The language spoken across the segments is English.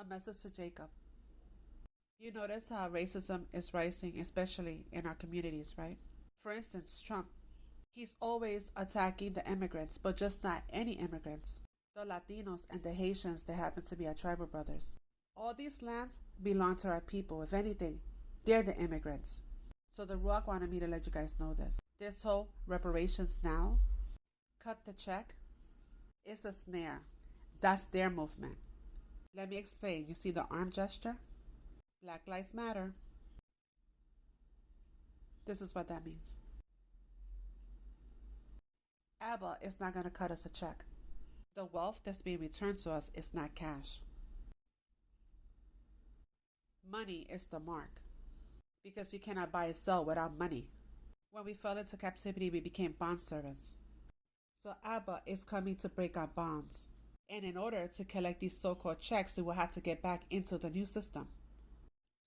A message to Jacob. You notice how racism is rising, especially in our communities, right? For instance, Trump. He's always attacking the immigrants, but just not any immigrants. The Latinos and the Haitians that happen to be our tribal brothers. All these lands belong to our people. If anything, they're the immigrants. So the Ruach wanted me to let you guys know this. This whole reparations now, cut the check, is a snare. That's their movement. Let me explain. You see the arm gesture? Black Lives Matter. This is what that means. Abba is not going to cut us a check. The wealth that's being returned to us is not cash. Money is the mark, because you cannot buy and sell without money. When we fell into captivity, we became bondservants. So Abba is coming to break our bonds. And in order to collect these so-called checks, we will have to get back into the new system.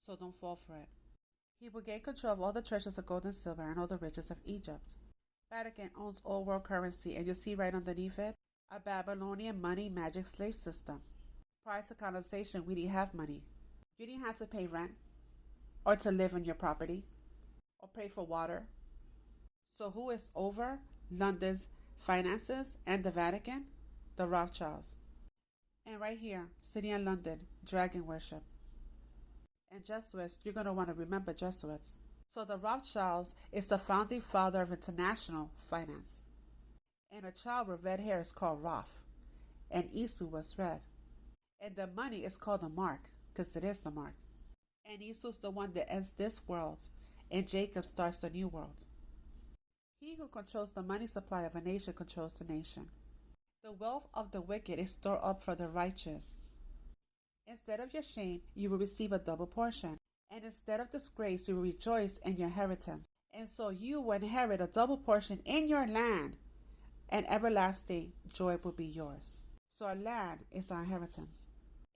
So don't fall for it. He will gain control of all the treasures of gold and silver and all the riches of Egypt. Vatican owns all world currency, and you see right underneath it, a Babylonian money magic slave system. Prior to colonization, we didn't have money. You didn't have to pay rent, or to live on your property, or pay for water. So who is over London's finances and the Vatican? The Rothschilds. And right here, city in London, dragon worship. And Jesuits, you're going to want to remember Jesuits. So the Rothschilds is the founding father of international finance. And a child with red hair is called Roth. And Esau was red. And the money is called the mark, because it is the mark. And Esau's the one that ends this world, and Jacob starts the new world. He who controls the money supply of a nation controls the nation. The wealth of the wicked is stored up for the righteous. Instead of your shame, you will receive a double portion. And instead of disgrace, you will rejoice in your inheritance. And so you will inherit a double portion in your land, and everlasting joy will be yours. So our land is our inheritance.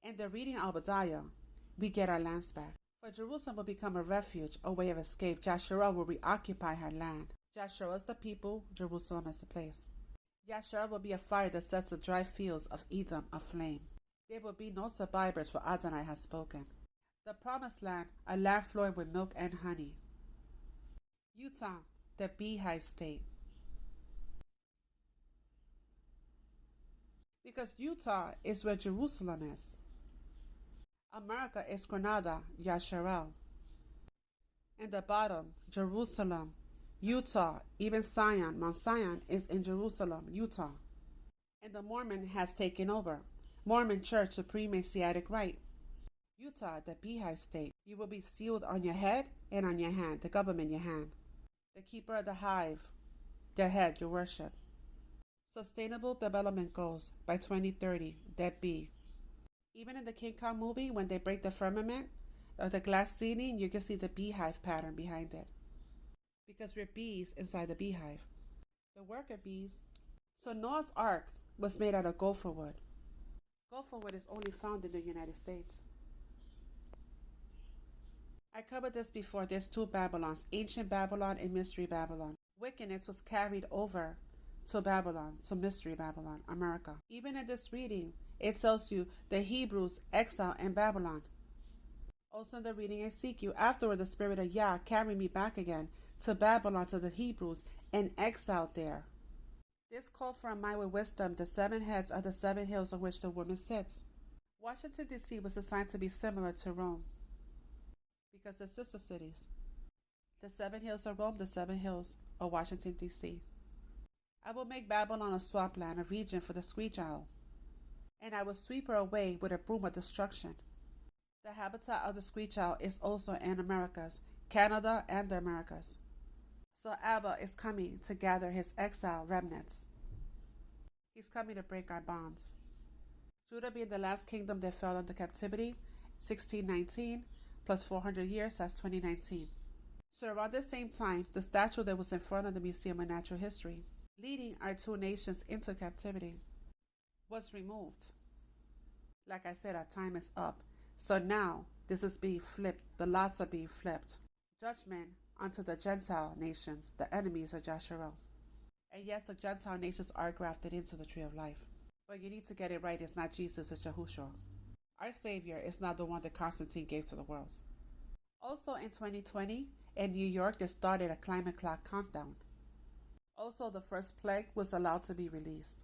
In the reading of Obadiah, we get our lands back. For Jerusalem will become a refuge, a way of escape. Yasharah will reoccupy her land. Yasharah is the people, Jerusalem is the place. Yasharah will be a fire that sets the dry fields of Edom aflame. There will be no survivors, for Adonai has spoken. The promised land, a land flowing with milk and honey. Utah, the beehive state. Because Utah is where Jerusalem is. America is Grenada, Yasharel. In the bottom, Jerusalem, Utah, even Zion, Mount Zion is in Jerusalem, Utah. And the Mormon has taken over. Mormon Church, Supreme Messianic Right. Utah, the beehive state. You will be sealed on your head and on your hand, the government your hand. The keeper of the hive, their head, your worship. Sustainable Development Goals by 2030, that be. Even in the King Kong movie, when they break the firmament of the glass ceiling, you can see the beehive pattern behind it. Because we're bees inside the beehive. The worker bees. So Noah's Ark was made out of gopher wood. Gopher wood is only found in the United States. I covered this before. There's two Babylons, ancient Babylon and mystery Babylon. Wickedness was carried over to Babylon, to mystery Babylon, America. Even in this reading, it tells you the Hebrews exile in Babylon. Also in the reading Ezekiel, afterward the spirit of Yah carried me back again to Babylon, to the Hebrews, and exiled there. This called for a mind with wisdom, the 7 heads are the 7 hills on which the woman sits. Washington, D.C. was assigned to be similar to Rome, because they're sister cities. The 7 hills of Rome, the 7 hills of Washington, D.C. I will make Babylon a swampland, a region for the screech owl, and I will sweep her away with a broom of destruction. The habitat of the screech owl is also in Americas, Canada, and the Americas. So Abba is coming to gather his exile remnants. He's coming to break our bonds. Judah being the last kingdom that fell into captivity, 1619, plus 400 years, that's 2019. So around the same time, the statue that was in front of the Museum of Natural History, leading our 2 nations into captivity, was removed. Like I said, our time is up. So now, this is being flipped. The lots are being flipped. Judgment unto the Gentile nations, the enemies of Joshua. And yes, the Gentile nations are grafted into the tree of life. But you need to get it right. It's not Jesus, it's Yahushua. Our Savior is not the one that Constantine gave to the world. Also in 2020, in New York, they started a climate clock countdown. Also, the first plague was allowed to be released.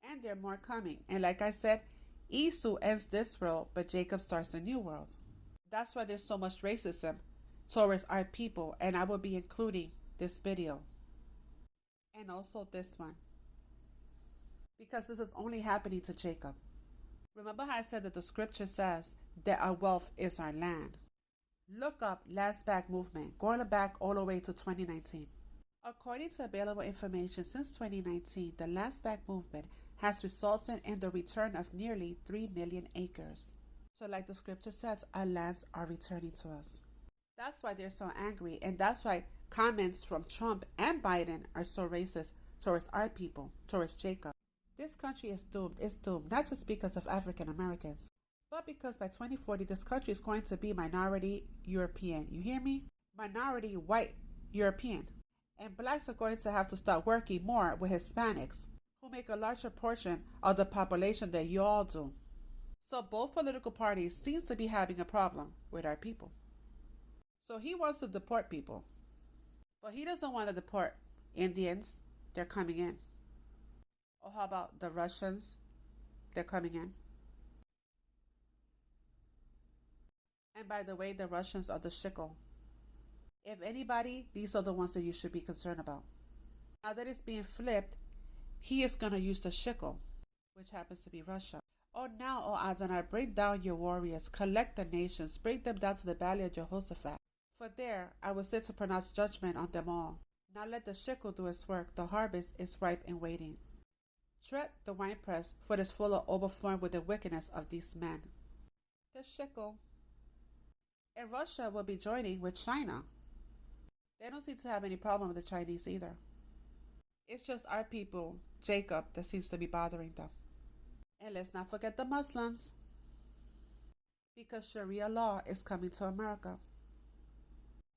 And there are more coming. And like I said, Esau ends this world, but Jacob starts a new world. That's why there's so much racism towards our people, and I will be including this video and also this one because this is only happening to Jacob. Remember how I said that the scripture says that our wealth is our land? Look up Last Back Movement, going back all the way to 2019. According to available information since 2019, the Last Back Movement has resulted in the return of nearly 3 million acres. So like the scripture says, our lands are returning to us. That's why they're so angry, and that's why comments from Trump and Biden are so racist towards our people, towards Jacob. This country is doomed. It's doomed, not just because of African Americans, but because by 2040, this country is going to be minority European. You hear me? Minority white European. And blacks are going to have to start working more with Hispanics, who make a larger portion of the population than you all do. So both political parties seems to be having a problem with our people. So he wants to deport people. But he doesn't want to deport Indians. They're coming in. Or how about the Russians? They're coming in. And by the way, the Russians are the shekel. If anybody, these are the ones that you should be concerned about. Now that it's being flipped, he is going to use the shekel, which happens to be Russia. Oh, now, O Adonai, bring down your warriors, collect the nations, bring them down to the valley of Jehoshaphat. For there I will sit to pronounce judgment on them all. Now let the shekel do its work, the harvest is ripe and waiting. Tread the winepress, for it is full of overflowing with the wickedness of these men. The shekel. And Russia will be joining with China. They don't seem to have any problem with the Chinese either. It's just our people, Jacob, that seems to be bothering them. And let's not forget the Muslims, because Sharia law is coming to America.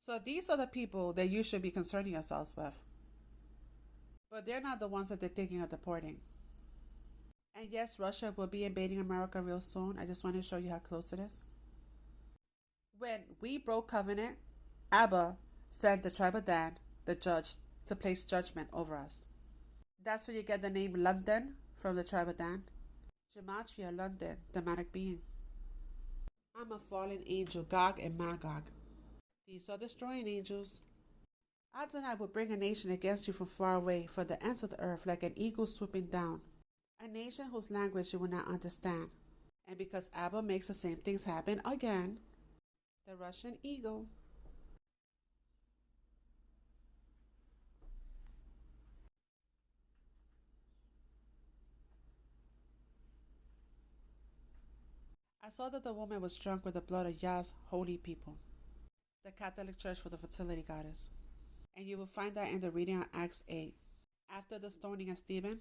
So these are the people that you should be concerning yourselves with. But they're not the ones that they're thinking of deporting. And yes, Russia will be invading America real soon. I just want to show you how close it is. When we broke covenant, Abba sent the tribe of Dan, the judge, to place judgment over us. That's where you get the name London from the tribe of Dan. Gematria, London, demonic being. I'm a fallen angel, Gog and Magog. These are destroying angels. Adonai will bring a nation against you from far away, from the ends of the earth, like an eagle swooping down. A nation whose language you will not understand. And because Abba makes the same things happen again, the Russian eagle. I saw that the woman was drunk with the blood of Yah's holy people, the Catholic Church for the fertility goddess. And you will find that in the reading of Acts 8. After the stoning of Stephen,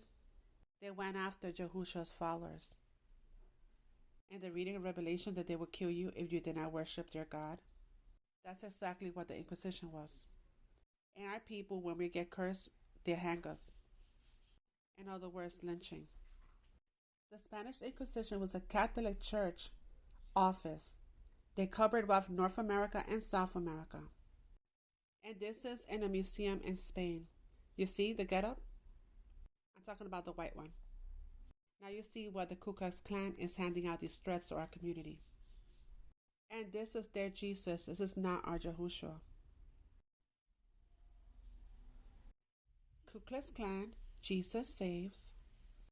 they went after Jehusha's followers. In the reading of Revelation, that they will kill you if you did not worship their God. That's exactly what the Inquisition was. And our people, when we get cursed, they hang us. In other words, lynching. The Spanish Inquisition was a Catholic Church office. They covered both North America and South America. And this is in a museum in Spain. You see the getup? I'm talking about the white one. Now you see what the Ku Klux Klan is handing out these threats to our community. And this is their Jesus. This is not our Yahushua. Ku Klux Klan, Jesus saves.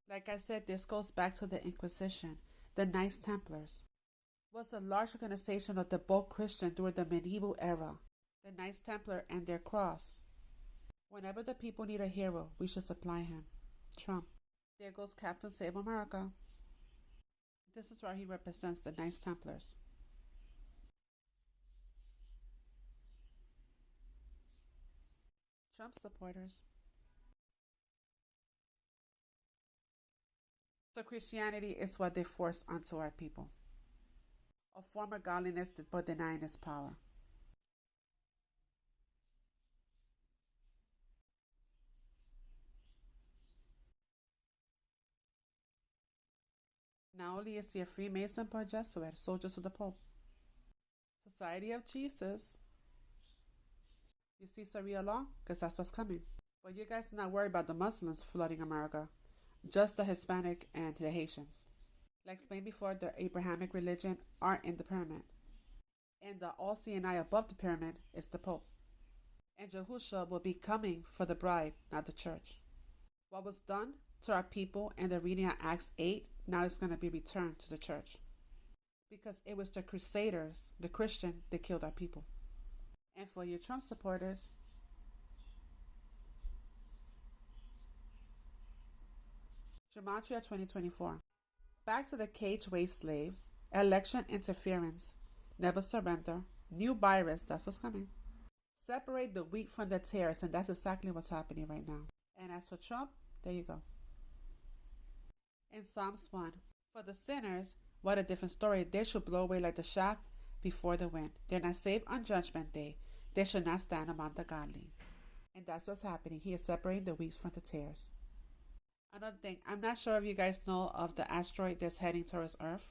Like I said, this goes back to the Inquisition. The Knights Templars was a large organization of the bold Christian during the medieval era. The Knights Templar and their cross. Whenever the people need a hero, we should supply him. Trump. There goes Captain Save America. This is where he represents the Knights Templars. Trump supporters. So Christianity is what they force onto our people. A form of godliness but denying its power. Not only is he a Freemason, but a Jesuit, soldiers of the Pope. Society of Jesus. You see Sharia law? Because that's what's coming. But you guys are not worried about the Muslims flooding America, just the Hispanic and the Haitians. Like explained before, the Abrahamic religion aren't in the pyramid. And the all-seeing eye above the pyramid is the Pope. And Yahusha will be coming for the bride, not the church. What was done to our people in the reading of Acts 8, now it's going to be returned to the church. Because it was the Crusaders, the Christian, that killed our people. And for you Trump supporters, Gematria 2024. Back to the cage-way slaves, election interference, never surrender, new virus, that's what's coming. Separate the wheat from the tares, and that's exactly what's happening right now. And as for Trump, there you go. In Psalms 1, for the sinners, what a different story. They should blow away like the shaft before the wind. They're not saved on Judgment Day. They should not stand among the godly. And that's what's happening. He is separating the wheat from the tares. Another thing, I'm not sure if you guys know of the asteroid that's heading towards Earth.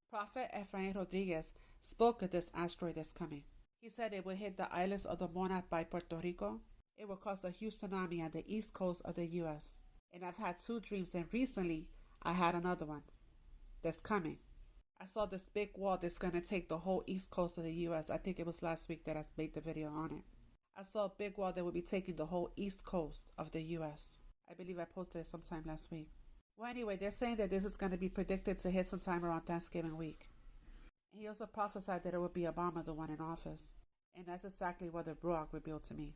Prophet Efrain Rodriguez spoke of this asteroid that's coming. He said it will hit the islands of the Mona by Puerto Rico. It will cause a huge tsunami on the east coast of the U.S. And I've had 2 dreams, and recently I had another one that's coming. I saw this big wall that's going to take the whole east coast of the U.S. I think it was last week that I made the video on it. I saw a big wall that would be taking the whole east coast of the U.S. I believe I posted it sometime last week. Well, anyway, they're saying that this is going to be predicted to hit sometime around Thanksgiving week. And he also prophesied that it would be Obama, the one in office. And that's exactly what the Ruach revealed to me.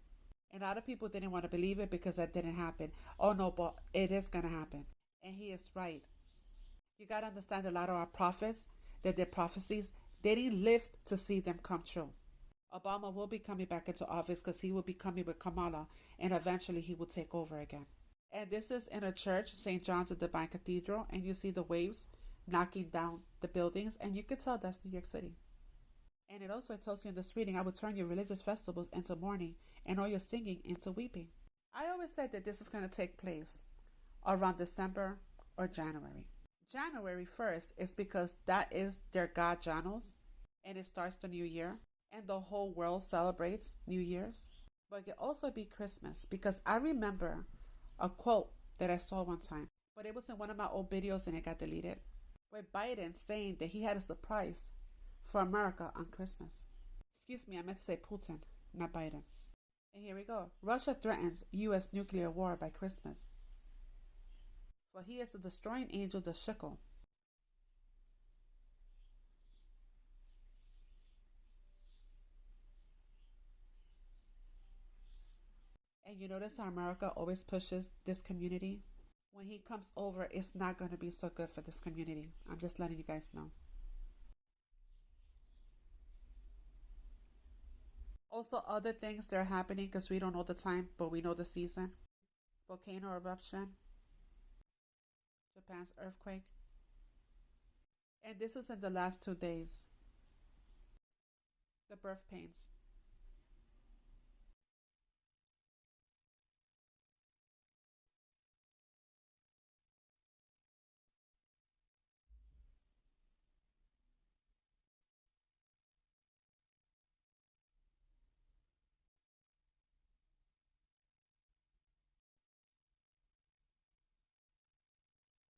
And a lot of people didn't want to believe it because that didn't happen. Oh no, but it is going to happen. And he is right. You got to understand a lot of our prophets, that their prophecies, they didn't live to see them come true. Obama will be coming back into office because he will be coming with Kamala, and eventually he will take over again. And this is in a church, St. John's of Divine Cathedral, and you see the waves knocking down the buildings, and you can tell that's New York City. And it also tells you in this reading, I will turn your religious festivals into mourning and all your singing into weeping. I always said that this is going to take place around December or January. January 1st is because that is their God Janos, and it starts the new year, and the whole world celebrates New Year's. But it can also be Christmas, because I remember a quote that I saw one time, but it was in one of my old videos and it got deleted, with Biden saying that he had a surprise for America on Christmas. Excuse me, I meant to say Putin, not Biden. And here we go. Russia threatens U.S. nuclear war by Christmas. For he is the destroying angel, the Shekel. And you notice how America always pushes this community? When he comes over, it's not going to be so good for this community. I'm just letting you guys know. Also, other things that are happening because we don't know the time, but we know the season. Volcano eruption. Japan's earthquake. And this is in the last 2 days. The birth pains.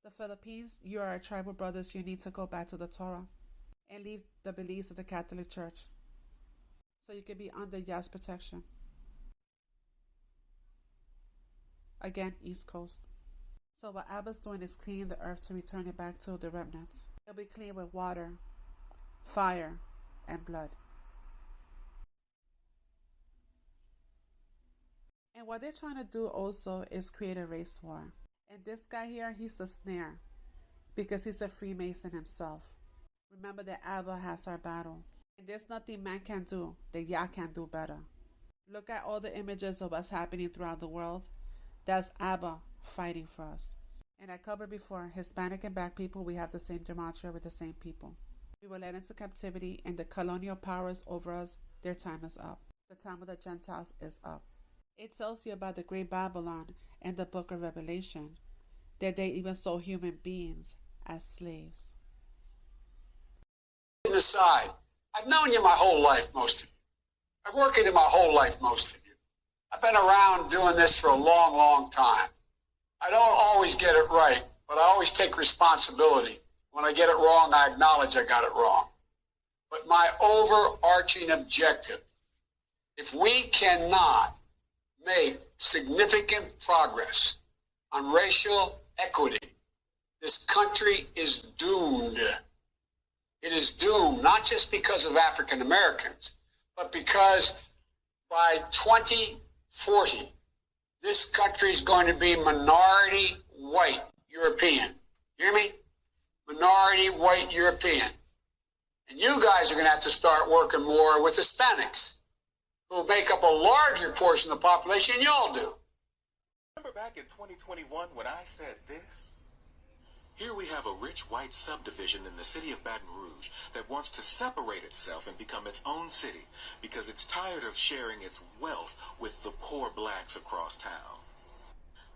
The Philippines, you are our tribal brothers. You need to go back to the Torah and leave the beliefs of the Catholic Church so you can be under Yah's protection. Again, East Coast. So what Abba's doing is cleaning the earth to return it back to the remnants. It'll be cleaned with water, fire, and blood. And what they're trying to do also is create a race war. And this guy here, he's a snare because he's a Freemason himself. Remember that Abba has our battle. And there's nothing man can do that Yah can do better. Look at all the images of what's happening throughout the world. That's Abba fighting for us. And I covered before, Hispanic and Black people, we have the same gematria with the same people. We were led into captivity, and the colonial powers over us, their time is up. The time of the Gentiles is up. It tells you about the Great Babylon and the book of Revelation, that they even sold human beings as slaves. Aside, I've known you my whole life, most of you. I've worked with you my whole life, most of you. I've been around doing this for a long, long time. I don't always get it right, but I always take responsibility. When I get it wrong, I acknowledge I got it wrong. But my overarching objective, if we cannot make significant progress on racial equity, this country is doomed. It is doomed, not just because of African Americans, but because by 2040, this country is going to be minority white European. You hear me? Minority white European. And you guys are going to have to start working more with Hispanics, who make up a larger portion of the population than y'all do. Remember back in 2021 when I said this? Here we have a rich white subdivision in the city of Baton Rouge that wants to separate itself and become its own city because it's tired of sharing its wealth with the poor blacks across town.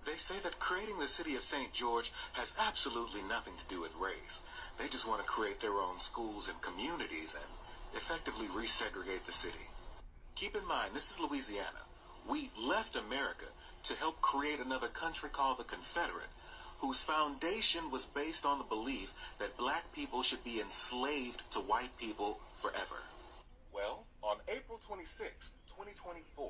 They say that creating the city of St. George has absolutely nothing to do with race. They just want to create their own schools and communities and effectively resegregate the city. Keep in mind, this is Louisiana. We left America to help create another country called the Confederate, whose foundation was based on the belief that black people should be enslaved to white people forever. Well, on April 26, 2024,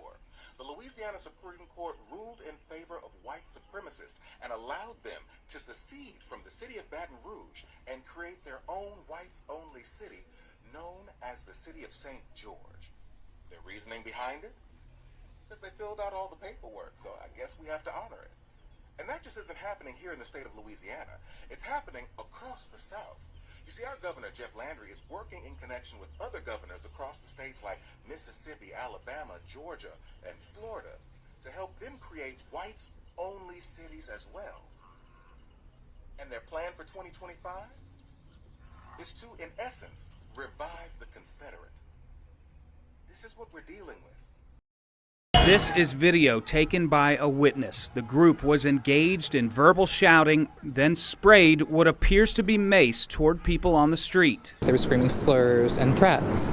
the Louisiana Supreme Court ruled in favor of white supremacists and allowed them to secede from the city of Baton Rouge and create their own whites-only city known as the city of St. George. Their reasoning behind it? Because they filled out all the paperwork, so I guess we have to honor it. And that just isn't happening here in the state of Louisiana. It's happening across the South. You see, our governor, Jeff Landry, is working in connection with other governors across the states like Mississippi, Alabama, Georgia, and Florida to help them create whites-only cities as well. And their plan for 2025 is to, in essence, revive the Confederate. This is what we're dealing with. This is video taken by a witness. The group was engaged in verbal shouting, then sprayed what appears to be mace toward people on the street. They were screaming slurs and threats,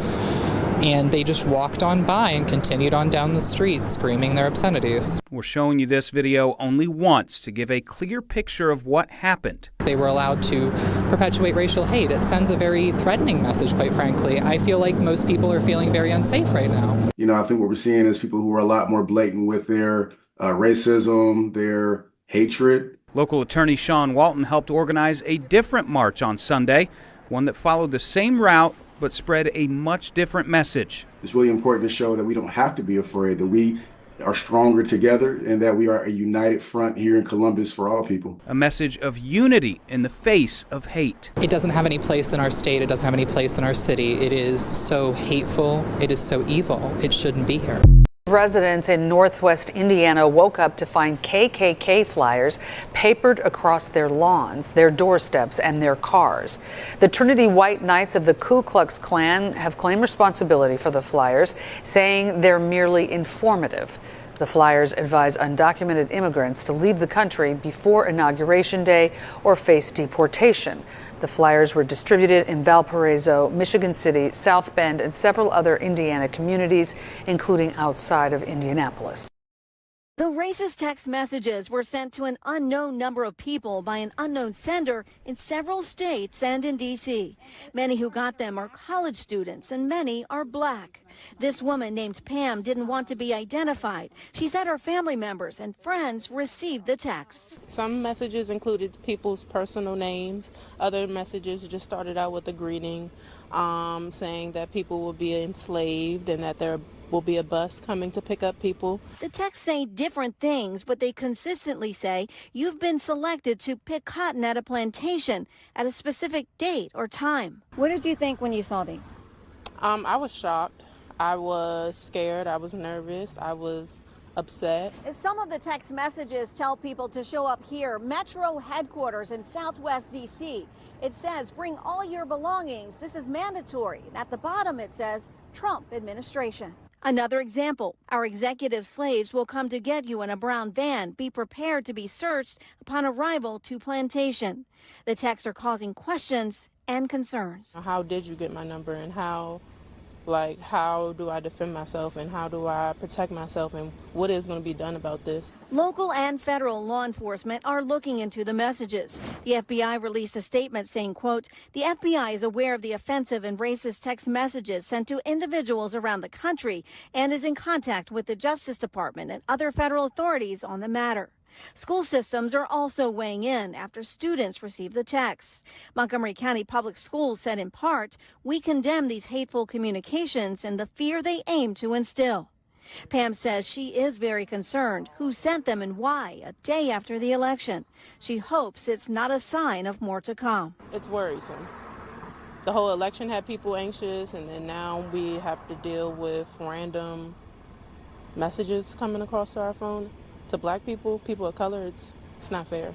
and they just walked on by and continued on down the street screaming their obscenities. We're showing you this video only once to give a clear picture of what happened. They were allowed to perpetuate racial hate. It sends a very threatening message, quite frankly. I feel like most people are feeling very unsafe right now. You know, I think what we're seeing is people who are a lot more blatant with their racism, their hatred. Local attorney Sean Walton helped organize a different march on Sunday, one that followed the same route but spread a much different message. It's really important to show that we don't have to be afraid, that we are stronger together, and that we are a united front here in Columbus for all people. A message of unity in the face of hate. It doesn't have any place in our state. It doesn't have any place in our city. It is so hateful. It is so evil. It shouldn't be here. Residents in northwest Indiana woke up to find KKK flyers papered across their lawns, their doorsteps, and their cars. The Trinity White Knights of the Ku Klux Klan have claimed responsibility for the flyers, saying they're merely informative. The flyers advise undocumented immigrants to leave the country before Inauguration Day or face deportation. The flyers were distributed in Valparaiso, Michigan City, South Bend, and several other Indiana communities, including outside of Indianapolis. The racist text messages were sent to an unknown number of people by an unknown sender in several states and in D.C. Many who got them are college students and many are black. This woman named Pam didn't want to be identified. She said her family members and friends received the texts. Some messages included people's personal names. Other messages just started out with a greeting, saying that people will be enslaved and that there will be a bus coming to pick up people. The texts say different things, but they consistently say you've been selected to pick cotton at a plantation at a specific date or time. What did you think when you saw these? I was shocked. I was scared. I was nervous. I was upset. Some of the text messages tell people to show up here, Metro headquarters in Southwest D.C. It says, bring all your belongings. This is mandatory. And at the bottom it says, Trump administration. Another example, our executive slaves will come to get you in a brown van. Be prepared to be searched upon arrival to plantation. The texts are causing questions and concerns. How did you get my number, and how do I defend myself, and how do I protect myself, and what is going to be done about this? Local and federal law enforcement are looking into the messages. The FBI released a statement saying, quote, the FBI is aware of the offensive and racist text messages sent to individuals around the country and is in contact with the Justice Department and other federal authorities on the matter. School systems are also weighing in after students received the texts. Montgomery County Public Schools said in part, we condemn these hateful communications and the fear they aim to instill. Pam says she is very concerned who sent them and why a day after the election. She hopes it's not a sign of more to come. It's worrisome. The whole election had people anxious, and then now we have to deal with random messages coming across our phone. To black people, people of color, it's not fair.